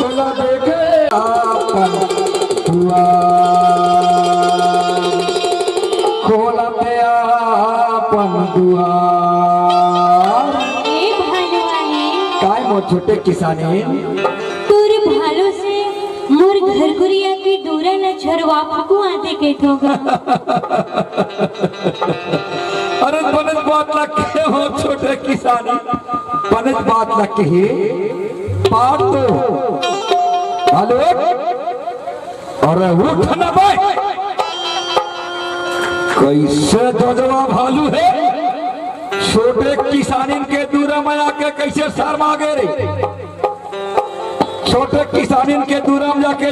तोला देखे आपन दुआ खोलते आपन दुआर ए भालवाने काय मोर छोटे किसाने तोर भालो से मोर घर गुरिया की दूरा न झरवा फकू आते के ठोगा अरे बनत बात लगे हो छोटे किसाने बनत बात लगे ही पार तो हेलो अरे उठना भाई कैसे जोजवा भालू है छोटे किसानिन के दूर में आके कैसे शर्मा गए रे छोटे किसानिन के दूर में जाके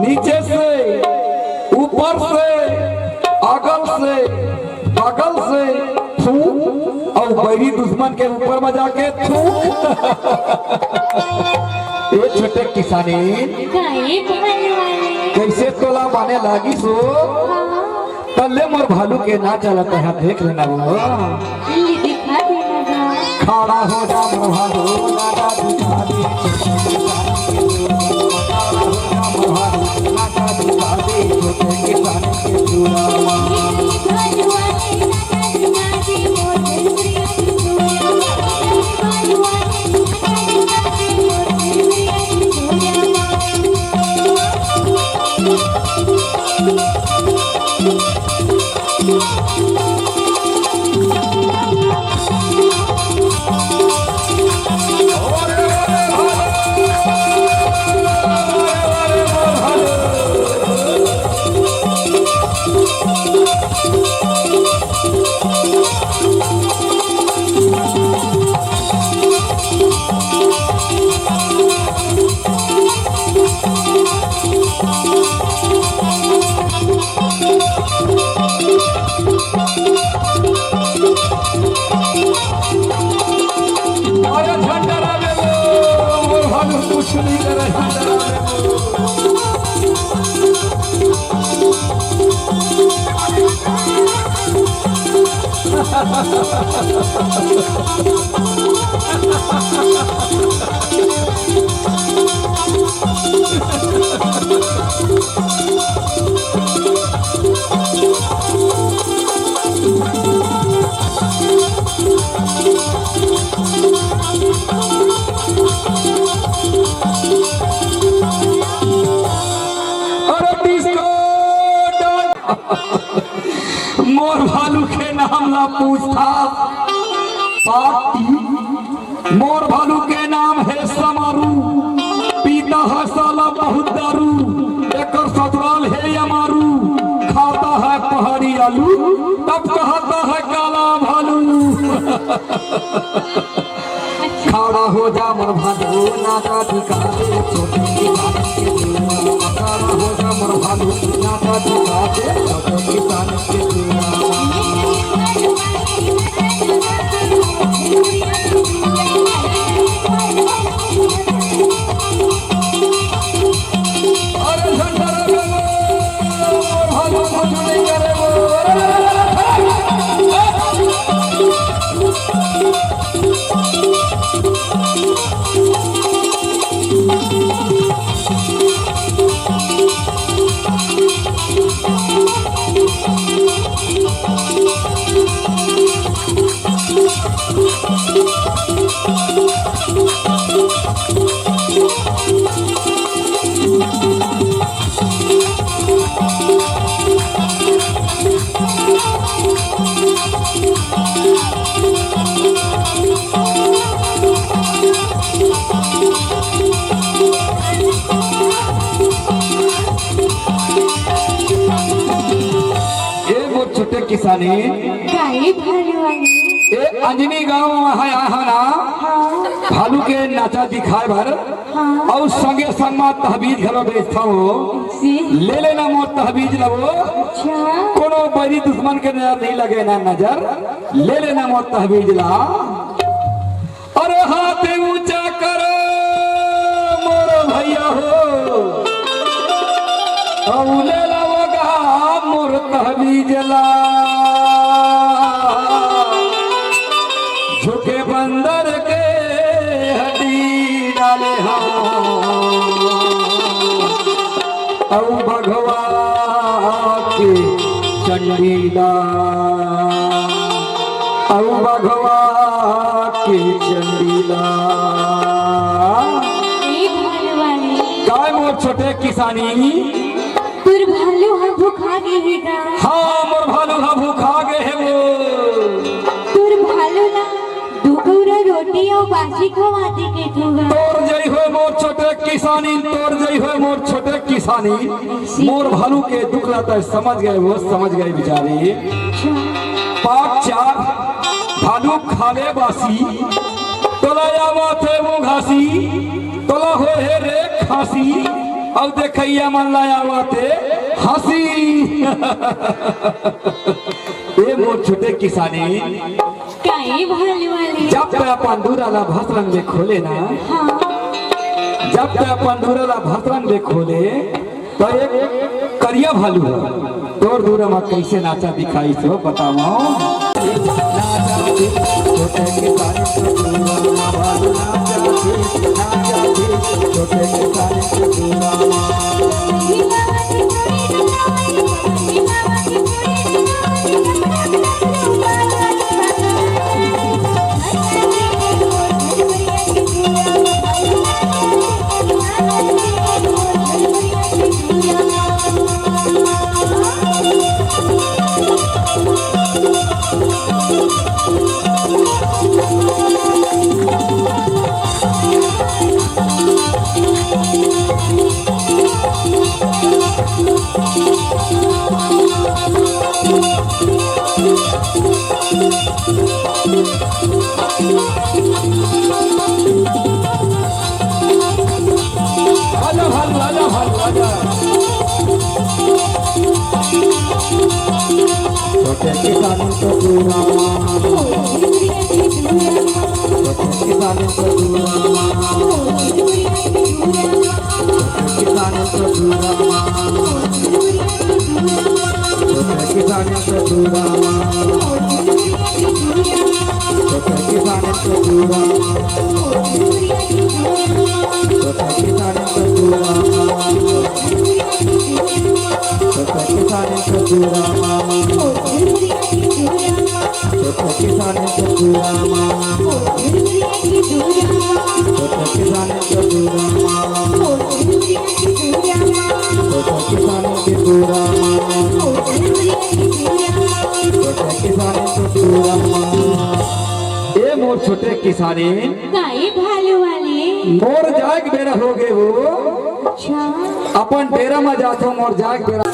नीचे से ऊपर से अगल से बगल से थू और बैरी दुश्मन के ऊपर में जाके थू ये छोटे किसानी काहे भालवाने कैसे तोला माने लागी सो तल्ले मोर भालू के ना चलता है देख लेना वो ये दिखा देना गा खड़ा हो जा मोर भालू नाटा दिखा दे खड़ा हो जा मोर भालू नाटा दिखा दे छोटे किसान के दूरा भालवाने नाटा दिखा दे मोर घर गुरिया की दूरा भालवाने नाटा दिखा दे मोर घर गुरिया की अरे झंडा ले लो मोर भालू कुछ नहीं करे झंडा ले अरे डिस्को मोर भालू के नाम ला पूछता पाती मोर भालू के नाम है समारू पीता है साला बहुत दारू एकर ससुराल है यमारू खाता है पहाड़ी आलू तब कहता है काला भालू खड़ा हो जा मोर भालू नाटा दिखा दे छोटे किसान के दूरा खड़ा हो जा मोर भालू नाटा दिखा दे छोटे किसान के दूरा अरे झंडा रे मोर भालू कुछ नहीं करे वो छोटे किसानी काहे भालवाने ए अंजनी गांव है ना भालू के नाचा दिखाए भर और संगे संगमा तहबीज घर बेचता हो ले लेना मोर तहबीज लबो कोनो बड़ी दुश्मन के नजर नहीं लगे ना नजर ले लेना मोर तहबीज ला अरे हाथ ऊंचा करो मोर भैया हो और ले लवगा मोर तहबीज ला झुके बंदर के हड्डी वाले हाँ औ भगवा के चंडीला औ भगवा के चंडीला ए भालवाले काय मोर छोटे किसानी तुर भालू हम भूखा गए गा हाँ मोर भालू हा भूखा गए है वो तुर भालू ना दुगुरा रोटी और बासी खवा दे के थोगा तोर जई हुए मोर छोटे किसानी तोर जई हुए मोर छोटे किसानी मोर भालू के दुखला तो समझ गए वो समझ गए बेचारे पाक चार भालू खाले बासी तोला आवा थे वो घासी तोला हो हे रे खासी अब देखैया मन लाया थे हंसी ये मोर छोटे किसानी काहे भालवाले जब पे अपन दूराला भसरंग में खोले ना हाँ जब पे अपन दूराला भसरंग में खोले तो एक करिया भालू है तोर दूर में कैसे नाचा दिखाई सो बताओ नाचा छोटे किसान भालू नाचा छोटे किसान आजा भालू आजा भालू आजा छोटे किसान को दूरा छोटे किसान को दूरा किसान को दूरा छोटे किसान को दूरा छोटे किसान को दूरा छोटे किसान को दूरा छोटे किसान को दूरा छोटे किसान को दूरा छोटे किसान को दूरा छोटे किसान की दूरा छोटे किसान को दूरा ए मोर छोटे किसानी काहे भालवाले मोर जाग बेरा हो गए वो अच्छा अपन डेरा में जातो मोर जाग बेरा